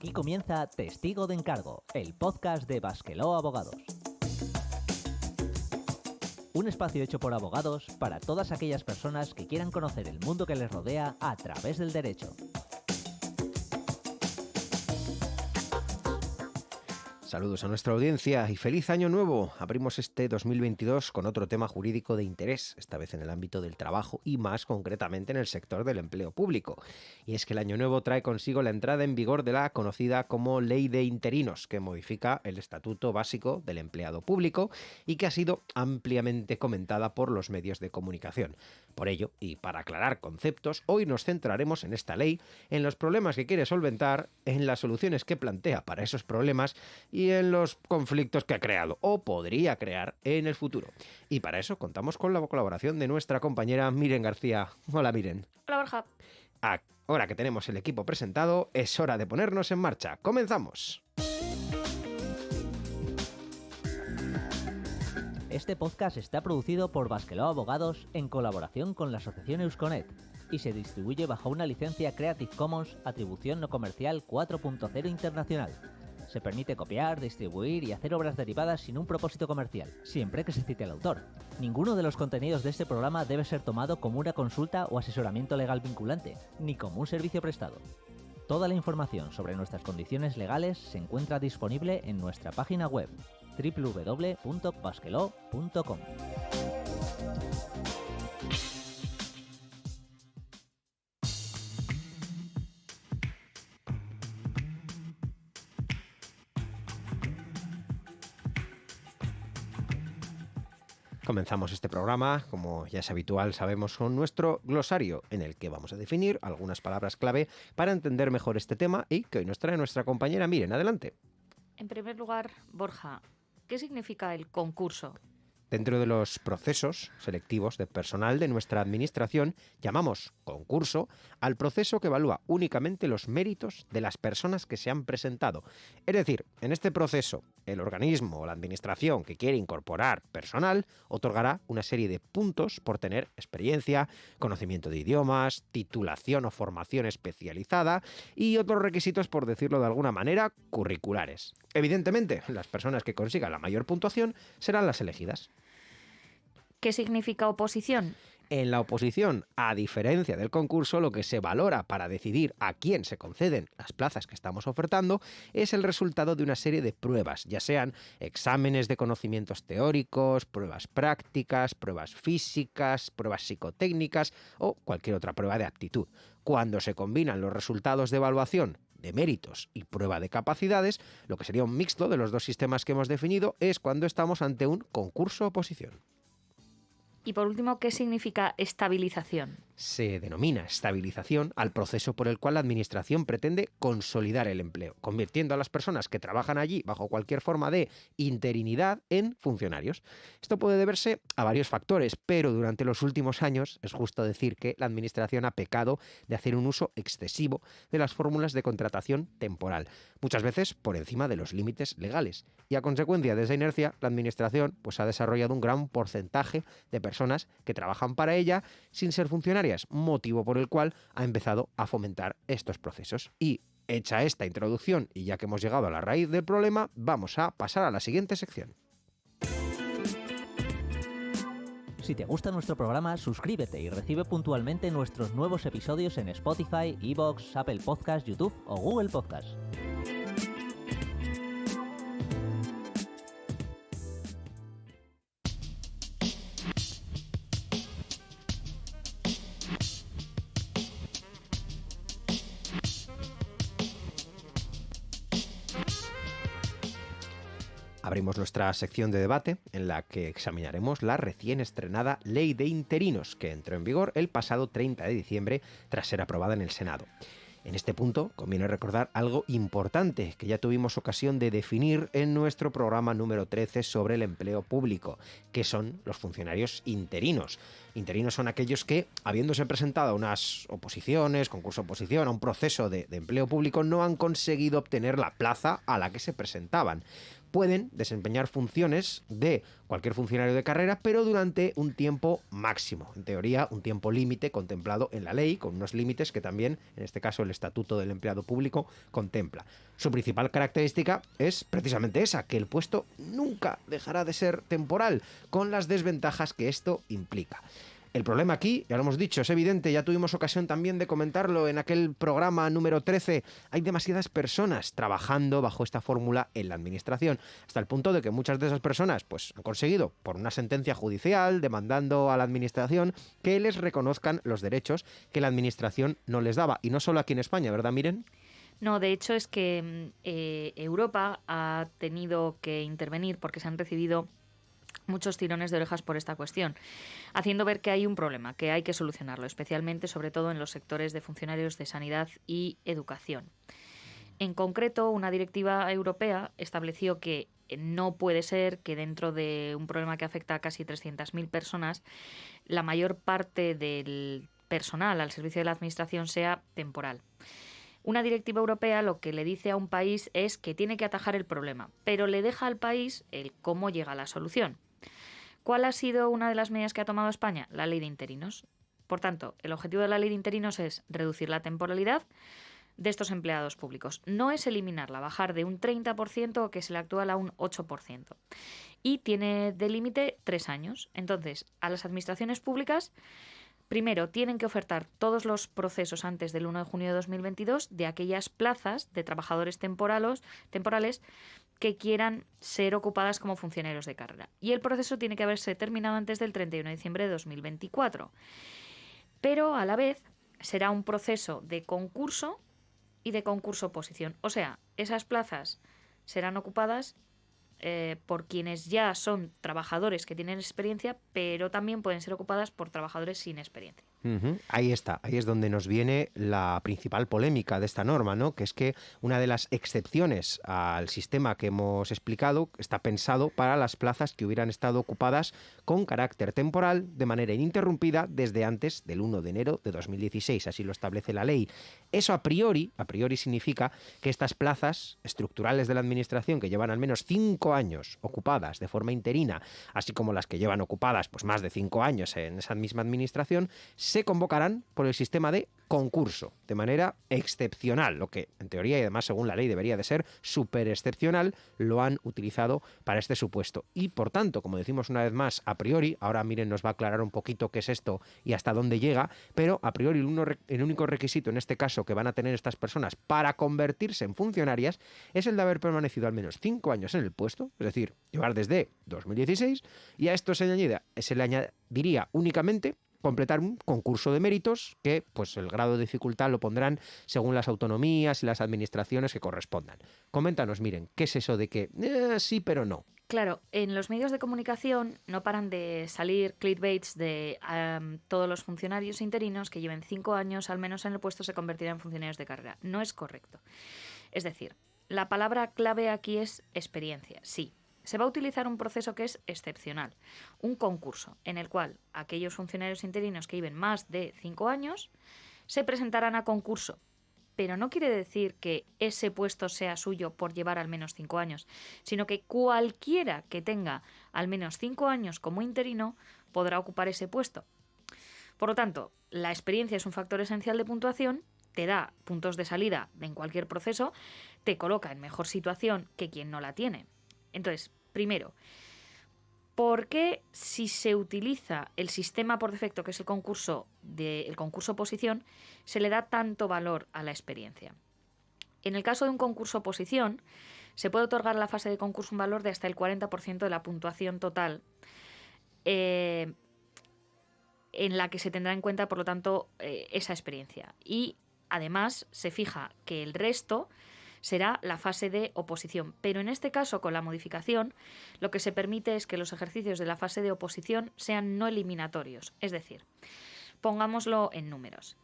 Aquí comienza Testigo de Encargo, el podcast de Basqueló Abogados. Un espacio hecho por abogados para todas aquellas personas que quieran conocer el mundo que les rodea a través del derecho. Saludos a nuestra audiencia y feliz año nuevo. Abrimos este 2022 con otro tema jurídico de interés, esta vez en el ámbito del trabajo y más concretamente en el sector del empleo público. Y es que el año nuevo trae consigo la entrada en vigor de la conocida como Ley de Interinos, que modifica el Estatuto Básico del Empleado Público y que ha sido ampliamente comentada por los medios de comunicación. Por ello, y para aclarar conceptos, hoy nos centraremos en esta ley, en los problemas que quiere solventar, en las soluciones que plantea para esos problemas y en los conflictos que ha creado o podría crear en el futuro. Y para eso contamos con la colaboración de nuestra compañera Miren García. Hola, Miren. Hola, Borja. Ahora que tenemos el equipo presentado, es hora de ponernos en marcha. ¡Comenzamos! Este podcast está producido por Basqueló Abogados en colaboración con la asociación Euskonet y se distribuye bajo una licencia Creative Commons Atribución No Comercial 4.0 Internacional. Se permite copiar, distribuir y hacer obras derivadas sin un propósito comercial, siempre que se cite al autor. Ninguno de los contenidos de este programa debe ser tomado como una consulta o asesoramiento legal vinculante, ni como un servicio prestado. Toda la información sobre nuestras condiciones legales se encuentra disponible en nuestra página web www.basqueló.com. Comenzamos este programa, como ya es habitual, sabemos, con nuestro glosario, en el que vamos a definir algunas palabras clave para entender mejor este tema y que hoy nos trae nuestra compañera Miren. Adelante. En primer lugar, Borja, ¿qué significa el concurso? Dentro de los procesos selectivos de personal de nuestra administración, llamamos concurso al proceso que evalúa únicamente los méritos de las personas que se han presentado. Es decir, en este proceso, el organismo o la administración que quiere incorporar personal otorgará una serie de puntos por tener experiencia, conocimiento de idiomas, titulación o formación especializada y otros requisitos, por decirlo de alguna manera, curriculares. Evidentemente, las personas que consigan la mayor puntuación serán las elegidas. ¿Qué significa oposición? En la oposición, a diferencia del concurso, lo que se valora para decidir a quién se conceden las plazas que estamos ofertando es el resultado de una serie de pruebas, ya sean exámenes de conocimientos teóricos, pruebas prácticas, pruebas físicas, pruebas psicotécnicas o cualquier otra prueba de aptitud. Cuando se combinan los resultados de evaluación de méritos y prueba de capacidades, lo que sería un mixto de los dos sistemas que hemos definido es cuando estamos ante un concurso-oposición. Y por último, ¿qué significa estabilización? Se denomina estabilización al proceso por el cual la administración pretende consolidar el empleo, convirtiendo a las personas que trabajan allí bajo cualquier forma de interinidad en funcionarios. Esto puede deberse a varios factores, pero durante los últimos años es justo decir que la administración ha pecado de hacer un uso excesivo de las fórmulas de contratación temporal, muchas veces por encima de los límites legales. Y a consecuencia de esa inercia, la administración ha desarrollado un gran porcentaje de personas que trabajan para ella sin ser funcionarias, motivo por el cual ha empezado a fomentar estos procesos. Y hecha esta introducción, y ya que hemos llegado a la raíz del problema, vamos a pasar a la siguiente sección. Si te gusta nuestro programa, suscríbete y recibe puntualmente nuestros nuevos episodios en Spotify, iVoox, Apple Podcasts, YouTube o Google Podcasts. Abrimos nuestra sección de debate en la que examinaremos la recién estrenada Ley de Interinos que entró en vigor el pasado 30 de diciembre tras ser aprobada en el Senado. En este punto conviene recordar algo importante que ya tuvimos ocasión de definir en nuestro programa número 13 sobre el empleo público, que son los funcionarios interinos. Interinos son aquellos que, habiéndose presentado a unas oposiciones, concurso-oposición, a un proceso de empleo público, no han conseguido obtener la plaza a la que se presentaban. pueden desempeñar funciones de cualquier funcionario de carrera, pero durante un tiempo máximo. En teoría, un tiempo límite contemplado en la ley, con unos límites que también, en este caso, el Estatuto del Empleado Público contempla. Su principal característica es precisamente esa, que el puesto nunca dejará de ser temporal, con las desventajas que esto implica. El problema aquí, ya lo hemos dicho, es evidente, ya tuvimos ocasión también de comentarlo en aquel programa número 13, hay demasiadas personas trabajando bajo esta fórmula en la administración, hasta el punto de que muchas de esas personas pues, han conseguido, por una sentencia judicial, demandando a la administración, que les reconozcan los derechos que la administración no les daba. Y no solo aquí en España, ¿verdad, Miren? No, de hecho es que Europa ha tenido que intervenir porque se han recibido muchos tirones de orejas por esta cuestión, haciendo ver que hay un problema, que hay que solucionarlo, especialmente, sobre todo, en los sectores de funcionarios de sanidad y educación. En concreto, una directiva europea estableció que no puede ser que dentro de un problema que afecta a casi 300.000 personas, la mayor parte del personal al servicio de la administración sea temporal. Una directiva europea lo que le dice a un país es que tiene que atajar el problema, pero le deja al país el cómo llega a la solución. ¿Cuál ha sido una de las medidas que ha tomado España? La ley de interinos. Por tanto, el objetivo de la ley de interinos es reducir la temporalidad de estos empleados públicos. No es eliminarla, bajar de un 30% que se le actual a un 8%. Y tiene de límite 3 años. Entonces, a las administraciones públicas, primero, tienen que ofertar todos los procesos antes del 1 de junio de 2022 de aquellas plazas de trabajadores temporales que quieran ser ocupadas como funcionarios de carrera. Y el proceso tiene que haberse terminado antes del 31 de diciembre de 2024. Pero, a la vez, será un proceso de concurso y de concurso-oposición. O sea, esas plazas serán ocupadas por quienes ya son trabajadores que tienen experiencia, pero también pueden ser ocupadas por trabajadores sin experiencia. Ahí está, ahí es donde nos viene la principal polémica de esta norma, ¿no? Que es que una de las excepciones al sistema que hemos explicado está pensado para las plazas que hubieran estado ocupadas con carácter temporal de manera ininterrumpida desde antes del 1 de enero de 2016, así lo establece la ley. Eso a priori significa que estas plazas estructurales de la administración que llevan al menos 5 años ocupadas de forma interina, así como las que llevan ocupadas pues más de 5 años en esa misma administración, se convocarán por el sistema de concurso, de manera excepcional, lo que en teoría y además según la ley debería de ser súper excepcional, lo han utilizado para este supuesto. Y por tanto, como decimos una vez más, a priori, ahora Miren nos va a aclarar un poquito qué es esto y hasta dónde llega, pero a priori el único requisito en este caso que van a tener estas personas para convertirse en funcionarias es el de haber permanecido al menos 5 años en el puesto, es decir, llevar desde 2016, y a esto se le añadiría únicamente completar un concurso de méritos que pues el grado de dificultad lo pondrán según las autonomías y las administraciones que correspondan. Coméntanos, Miren, ¿qué es eso de que sí pero no? Claro, en los medios de comunicación no paran de salir clickbaits de todos los funcionarios interinos que lleven 5 años al menos en el puesto se convertirán en funcionarios de carrera. No es correcto. Es decir, la palabra clave aquí es experiencia, sí. Se va a utilizar un proceso que es excepcional, un concurso, en el cual aquellos funcionarios interinos que lleven más de 5 años se presentarán a concurso. Pero no quiere decir que ese puesto sea suyo por llevar al menos 5 años, sino que cualquiera que tenga al menos 5 años como interino podrá ocupar ese puesto. Por lo tanto, la experiencia es un factor esencial de puntuación, te da puntos de salida en cualquier proceso, te coloca en mejor situación que quien no la tiene. Entonces, primero, ¿por qué si se utiliza el sistema por defecto, que es el concurso oposición, se le da tanto valor a la experiencia? En el caso de un concurso oposición, se puede otorgar a la fase de concurso un valor de hasta el 40% de la puntuación total, en la que se tendrá en cuenta, por lo tanto, esa experiencia. Y además se fija que el resto será la fase de oposición. Pero en este caso, con la modificación, lo que se permite es que los ejercicios de la fase de oposición sean no eliminatorios. Es decir, pongámoslo en números.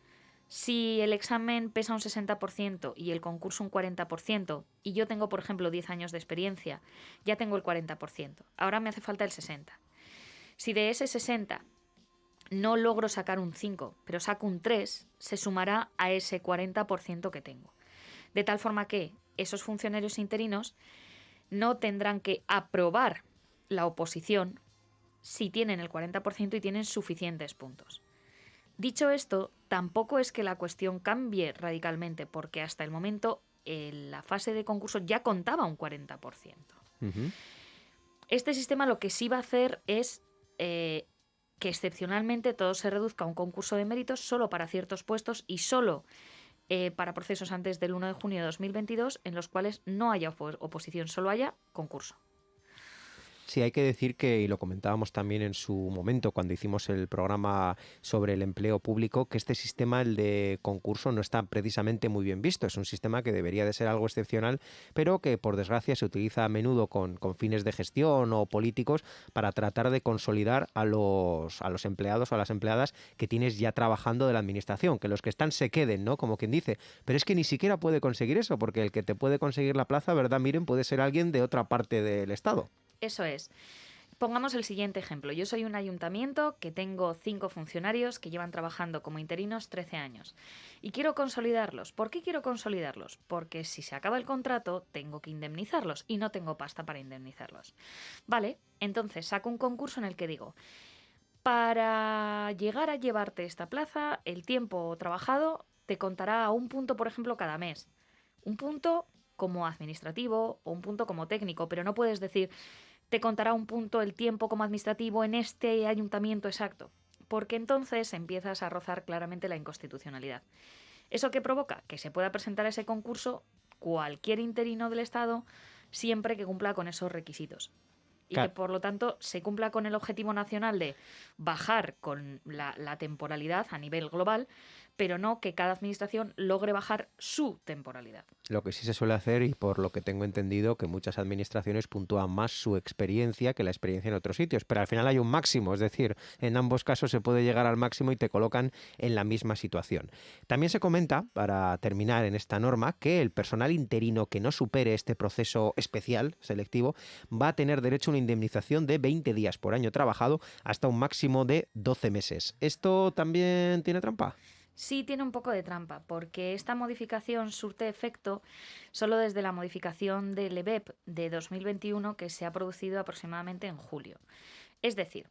Si el examen pesa un 60% y el concurso un 40%, y yo tengo, por ejemplo, 10 años de experiencia, ya tengo el 40%. Ahora me hace falta el 60%. Si de ese 60% no logro sacar un 5, pero saco un 3, se sumará a ese 40% que tengo. De tal forma que esos funcionarios interinos no tendrán que aprobar la oposición si tienen el 40% y tienen suficientes puntos. Dicho esto, tampoco es que la cuestión cambie radicalmente, porque hasta el momento la fase de concurso ya contaba un 40%. Ujú. Este sistema lo que sí va a hacer es que excepcionalmente todo se reduzca a un concurso de méritos solo para ciertos puestos y solo para procesos antes del 1 de junio de 2022 en los cuales no haya oposición, solo haya concurso. Sí, hay que decir que, y lo comentábamos también en su momento cuando hicimos el programa sobre el empleo público, que este sistema, el de concurso, no está precisamente muy bien visto. Es un sistema que debería de ser algo excepcional, pero que por desgracia se utiliza a menudo con fines de gestión o políticos para tratar de consolidar a los empleados o a las empleadas que tienes ya trabajando de la administración, que los que están se queden, ¿no? Como quien dice. Pero es que ni siquiera puede conseguir eso, porque el que te puede conseguir la plaza, ¿verdad, Miren? Puede ser alguien de otra parte del Estado. Eso es. Pongamos el siguiente ejemplo. Yo soy un ayuntamiento que tengo 5 funcionarios que llevan trabajando como interinos 13 años y quiero consolidarlos. ¿Por qué quiero consolidarlos? Porque si se acaba el contrato tengo que indemnizarlos y no tengo pasta para indemnizarlos. Vale, entonces saco un concurso en el que digo, para llegar a llevarte esta plaza, el tiempo trabajado te contará a un punto, por ejemplo, cada mes. Un punto como administrativo o un punto como técnico, pero no puedes decir te contará un punto el tiempo como administrativo en este ayuntamiento exacto, porque entonces empiezas a rozar claramente la inconstitucionalidad. ¿Eso qué provoca? Que se pueda presentar ese concurso cualquier interino del Estado siempre que cumpla con esos requisitos. Y Claro. que por lo tanto se cumpla con el objetivo nacional de bajar con la temporalidad a nivel global, pero no que cada administración logre bajar su temporalidad. Lo que sí se suele hacer, y por lo que tengo entendido, que muchas administraciones puntúan más su experiencia que la experiencia en otros sitios. Pero al final hay un máximo, es decir, en ambos casos se puede llegar al máximo y te colocan en la misma situación. También se comenta, para terminar en esta norma, que el personal interino que no supere este proceso especial, selectivo, va a tener derecho a una indemnización de 20 días por año trabajado hasta un máximo de 12 meses. ¿Esto también tiene trampa? Sí tiene un poco de trampa, porque esta modificación surte efecto solo desde la modificación del EBEP de 2021 que se ha producido aproximadamente en julio. Es decir,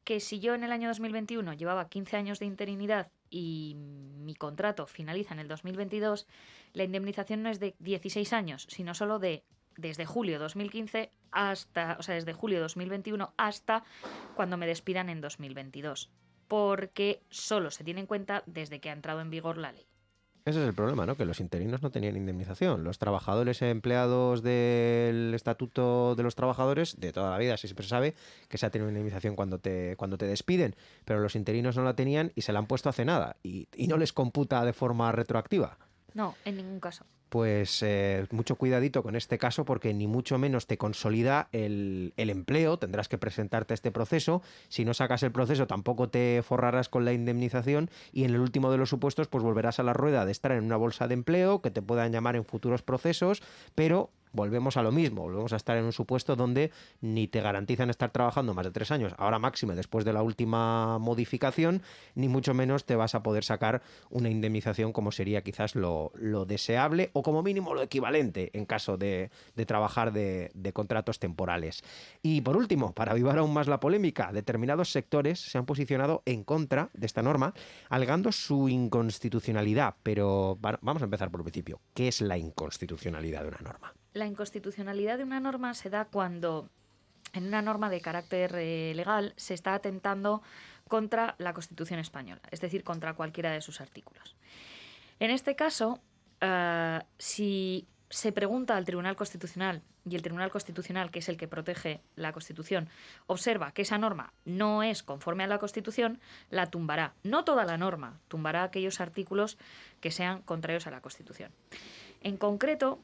que si yo en el año 2021 llevaba 15 años de interinidad y mi contrato finaliza en el 2022, la indemnización no es de 16 años, sino solo desde julio 2015 hasta, o sea, desde julio 2021 hasta cuando me despidan en 2022. Porque solo se tiene en cuenta desde que ha entrado en vigor la ley. Ese es el problema, ¿no? Que los interinos no tenían indemnización. Los trabajadores empleados del Estatuto de los Trabajadores, de toda la vida, sí siempre se sabe que se ha tenido indemnización cuando te despiden, pero los interinos no la tenían y se la han puesto hace nada y no les computa de forma retroactiva. No, en ningún caso. Pues mucho cuidadito con este caso porque ni mucho menos te consolida el empleo, tendrás que presentarte a este proceso, si no sacas el proceso tampoco te forrarás con la indemnización y en el último de los supuestos pues volverás a la rueda de estar en una bolsa de empleo que te puedan llamar en futuros procesos, pero volvemos a lo mismo, volvemos a estar en un supuesto donde ni te garantizan estar trabajando más de 3 años, ahora máxime después de la última modificación, ni mucho menos te vas a poder sacar una indemnización como sería quizás lo deseable o como mínimo lo equivalente en caso de trabajar de contratos temporales. Y por último, para avivar aún más la polémica, determinados sectores se han posicionado en contra de esta norma, alegando su inconstitucionalidad. Pero vamos a empezar por el principio. ¿Qué es la inconstitucionalidad de una norma? La inconstitucionalidad de una norma se da cuando en una norma de carácter legal se está atentando contra la Constitución española, es decir, contra cualquiera de sus artículos. En este caso, si se pregunta al Tribunal Constitucional y el Tribunal Constitucional, que es el que protege la Constitución, observa que esa norma no es conforme a la Constitución, la tumbará. No toda la norma, tumbará aquellos artículos que sean contrarios a la Constitución. En concreto,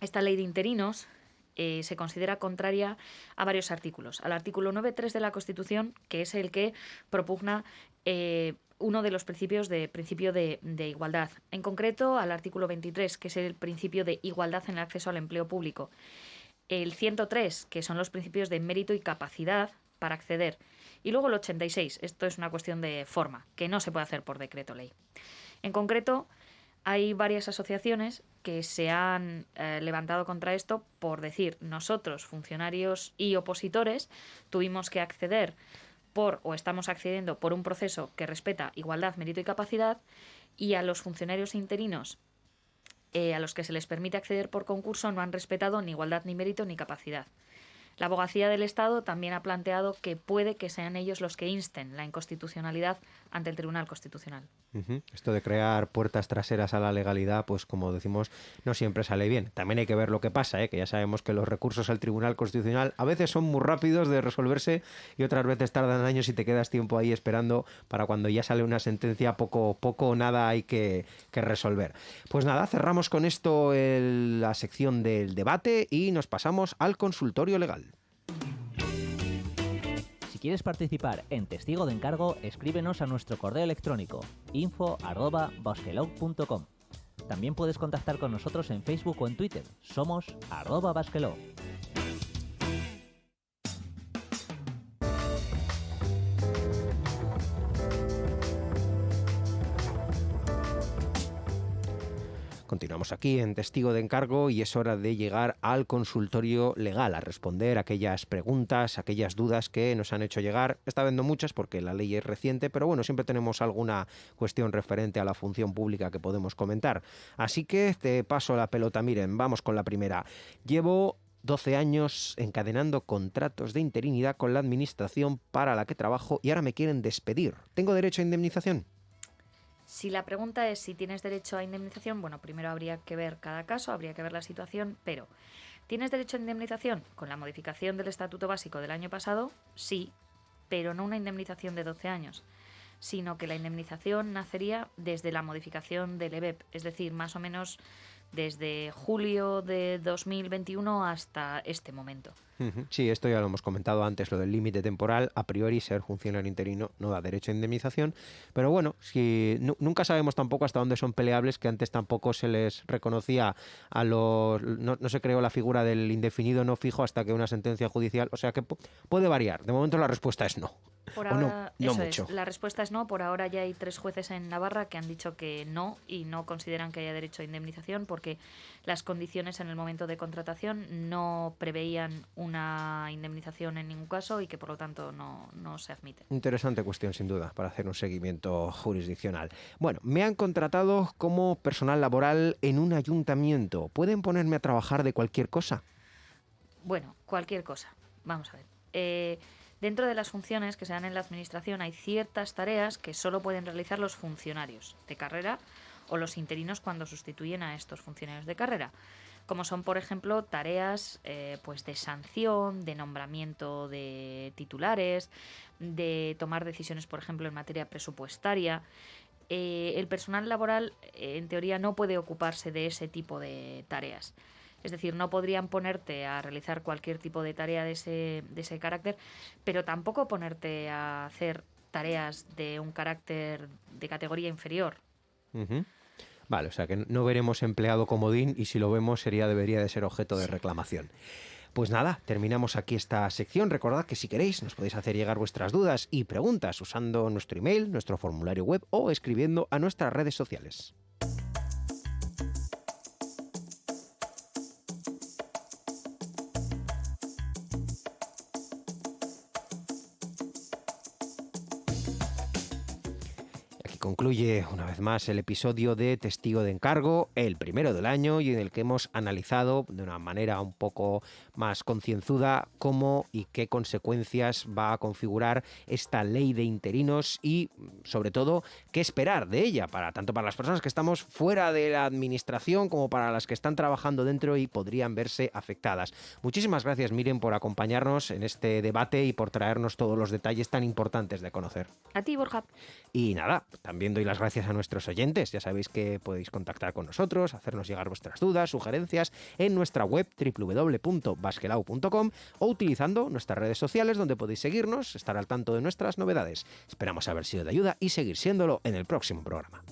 esta ley de interinos se considera contraria a varios artículos. Al artículo 9.3 de la Constitución, que es el que propugna uno de los principio de igualdad. En concreto, al artículo 23, que es el principio de igualdad en el acceso al empleo público. El 103, que son los principios de mérito y capacidad para acceder. Y luego el 86, esto es una cuestión de forma, que no se puede hacer por decreto ley. En concreto, Hay varias asociaciones que se han levantado contra esto por decir, nosotros, funcionarios y opositores, tuvimos que acceder o estamos accediendo por un proceso que respeta igualdad, mérito y capacidad, y a los funcionarios interinos a los que se les permite acceder por concurso no han respetado ni igualdad, ni mérito, ni capacidad. La Abogacía del Estado también ha planteado que puede que sean ellos los que insten la inconstitucionalidad ante el Tribunal Constitucional. Esto de crear puertas traseras a la legalidad, pues como decimos, no siempre sale bien. También hay que ver lo que pasa, que ya sabemos que los recursos al Tribunal Constitucional a veces son muy rápidos de resolverse y otras veces tardan años y te quedas tiempo ahí esperando para cuando ya sale una sentencia, poco o nada hay que resolver. Pues nada, cerramos con esto la sección del debate y nos pasamos al consultorio legal. Si quieres participar en Testigo de Encargo, escríbenos a nuestro correo electrónico info@basquelaw.com. También puedes contactar con nosotros en Facebook o en Twitter. Somos @basquelaw. Continuamos aquí en Testigo de Encargo y es hora de llegar al consultorio legal, a responder aquellas preguntas, aquellas dudas que nos han hecho llegar. Esta vez no muchas porque la ley es reciente, pero bueno, siempre tenemos alguna cuestión referente a la función pública que podemos comentar. Así que te paso la pelota. Miren, vamos con la primera. Llevo 12 años encadenando contratos de interinidad con la administración para la que trabajo y ahora me quieren despedir. ¿Tengo derecho a indemnización? Si la pregunta es si tienes derecho a indemnización, bueno, primero habría que ver cada caso, habría que ver la situación, pero ¿tienes derecho a indemnización? Con la modificación del Estatuto Básico del año pasado, sí, pero no una indemnización de 12 años, sino que la indemnización nacería desde la modificación del EBEP, es decir, más o menos desde julio de 2021 hasta este momento. Sí, esto ya lo hemos comentado antes, lo del límite temporal. A priori, ser funcionario interino no da derecho a indemnización, pero bueno, si nunca sabemos tampoco hasta dónde son peleables, que antes tampoco se les reconocía a los... No se creó la figura del indefinido no fijo hasta que una sentencia judicial, o sea que puede variar. De momento la respuesta es no. Por ahora, no eso mucho. Es. La respuesta es no. Por ahora ya hay 3 jueces en Navarra que han dicho que no y no consideran que haya derecho a indemnización porque las condiciones en el momento de contratación no preveían una indemnización en ningún caso y que por lo tanto no se admite. Interesante cuestión sin duda para hacer un seguimiento jurisdiccional. Bueno, me han contratado como personal laboral en un ayuntamiento. ¿Pueden ponerme a trabajar de cualquier cosa? Bueno, cualquier cosa. Vamos a ver. Dentro de las funciones que se dan en la administración hay ciertas tareas que solo pueden realizar los funcionarios de carrera o los interinos cuando sustituyen a estos funcionarios de carrera, como son, por ejemplo, tareas pues de sanción, de nombramiento de titulares, de tomar decisiones, por ejemplo, en materia presupuestaria. El personal laboral, en teoría, no puede ocuparse de ese tipo de tareas. Es decir, no podrían ponerte a realizar cualquier tipo de tarea de ese carácter, pero tampoco ponerte a hacer tareas de un carácter de categoría inferior. Vale, o sea que no veremos empleado comodín y si lo vemos debería de ser objeto de reclamación. Pues nada, terminamos aquí esta sección. Recordad que si queréis nos podéis hacer llegar vuestras dudas y preguntas usando nuestro email, nuestro formulario web o escribiendo a nuestras redes sociales. Concluye una vez más el episodio de Testigo de Encargo, el primero del año y en el que hemos analizado de una manera un poco más concienzuda cómo y qué consecuencias va a configurar esta ley de interinos y sobre todo qué esperar de ella, tanto para las personas que estamos fuera de la administración como para las que están trabajando dentro y podrían verse afectadas. Muchísimas gracias, Miren, por acompañarnos en este debate y por traernos todos los detalles tan importantes de conocer. A ti, Borja. Y nada, también doy las gracias a nuestros oyentes. Ya sabéis que podéis contactar con nosotros, hacernos llegar vuestras dudas, sugerencias en nuestra web www.basquelaw.com o utilizando nuestras redes sociales donde podéis seguirnos, estar al tanto de nuestras novedades. Esperamos haber sido de ayuda y seguir siéndolo en el próximo programa.